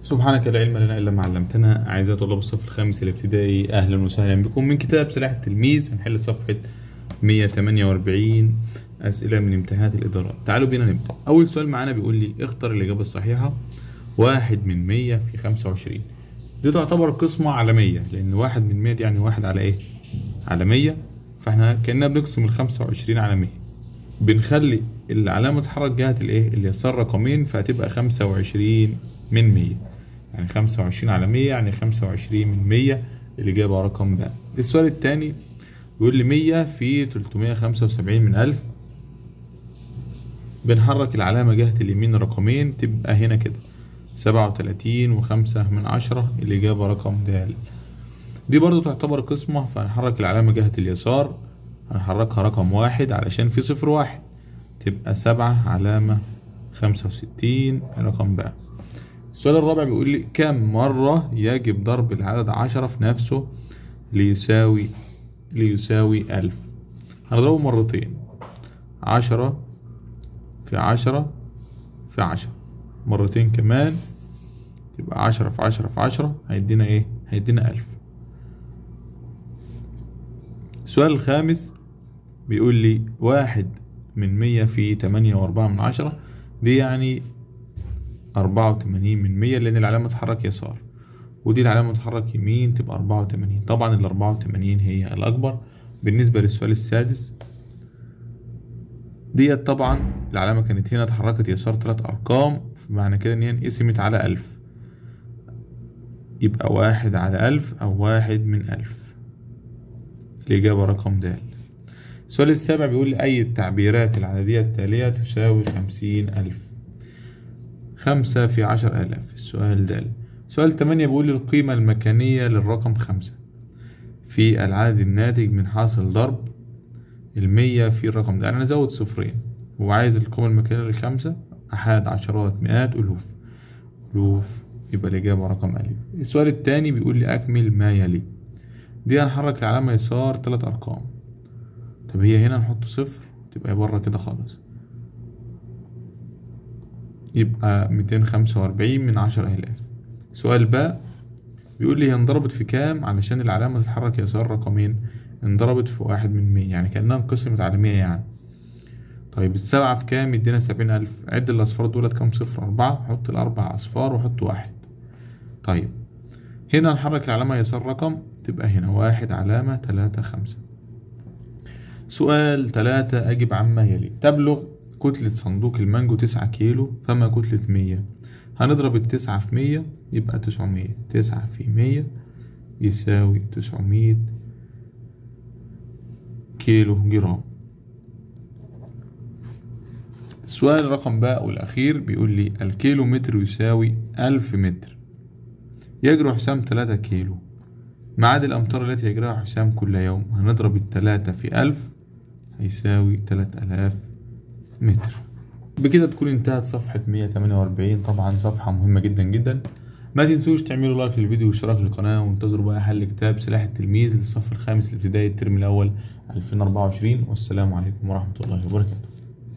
سبحانك لا علم لنا إلا ما علمتنا. أعزائي طلاب الصف الخامس الابتدائي، أهلا وسهلا بكم من كتاب سلاح التلميذ. هنحل صفحة 148 أسئلة من امتحانات الإدارات. تعالوا بينا نبدأ. أول سؤال معانا بيقول لي اختر الإجابة الصحيحة. 1 من 100 في 25. دي تعتبر قسمة على 100، لأن 1 من 100 دي يعني 1 على إيه؟ على 100. فإحنا كأننا بنقسم ال 25 على 100. بنخلي العلامة تتحرك جهة الإيه؟ اليسار رقمين، فهتبقى 25 من 100. يعني 25 على 100 يعني 25 من 100. الإجابة رقم ب. السؤال الثاني بيقول لي 100 في 375 من 1000. بنحرك العلامة جهة اليمين رقمين، تبقى هنا كده 37 و5 من 10. الإجابة رقم د. دي برضو تعتبر قسمة، فهنحرك العلامة جهة اليسار، هنحركها رقم 1 علشان في 0 1، تبقى 7 علامة 65 رقم ب. السؤال الرابع بيقول لي كم مرة يجب ضرب العدد 10 في نفسه ليساوي 1000؟ هنضربه مرتين، 10 في 10 في 10 مرتين كمان، يبقى 10 في 10 في 10 هيدينا ايه؟ هيدينا 1000. السؤال الخامس بيقول لي 1 من 100 في 8.4 من 10. دي يعني 84 من 100، لأن العلامة تتحرك يسار ودي العلامة تتحرك يمين، تبقى 84. طبعا ال 84 هي الأكبر. بالنسبة للسؤال السادس، ديت طبعا العلامة كانت هنا اتحركت يسار 3 أرقام، فمعنى كده إن هي انقسمت على 1000، يبقى 1 على 1000 أو 1 من 1000. الإجابة رقم د. السؤال السابع بيقول لي أي التعبيرات العددية التالية تساوي 50,000؟ 5 في 10,000. السؤال د. سؤال 8 بيقول لي القيمة المكانية للرقم 5 في العدد الناتج من حاصل ضرب 100 في الرقم ده. أنا أزود صفرين وعايز القيمة المكانية ل5، أحاد، عشرات، مئات، ألوف. يبقى الإجابة رقم أ. السؤال التاني بيقول لي أكمل ما يلي. دي هنحرك العلامة يسار 3 أرقام. طب هي هنا نحط 0، تبقى بره كده خالص، يبقى 245 من 10,000. سؤال باء بيقول لي هي انضربت في كام علشان العلامة تتحرك يسار رقمين؟ انضربت في 1 من 100، يعني كأنها انقسمت على 100 يعني. طيب السبعة في كام؟ يدينا 70,000. عد الأصفار دولت كام صفر؟ 4. حط ال4 أصفار وحط 1. طيب هنا نحرك العلامة يسار رقم، تبقى هنا 1 علامة 3 5. سؤال 3 أجب عما يلي. تبلغ كتلة صندوق المانجو 9 كيلو، فما كتلة 100؟ هنضرب 9 في 100 يبقى 900. 9 في 100 يساوي 900 كيلو جرام. السؤال رقم باء والأخير بيقول لي الكيلو متر يساوي 1000 متر، يجري حسام 3 كيلو، معاد الأمتار التي يجريها حسام كل يوم. هنضرب 3 في 1000 هيساوي 3000 متر. بكده تكون انتهت صفحة 148. طبعا صفحة مهمة جدا جدا. ما تنسوش تعملوا لايك للفيديو واشتراك للقناة، وانتظروا بقى حل كتاب سلاح التلميذ للصف الخامس الابتدائي الترم الأول 2024. والسلام عليكم ورحمة الله وبركاته.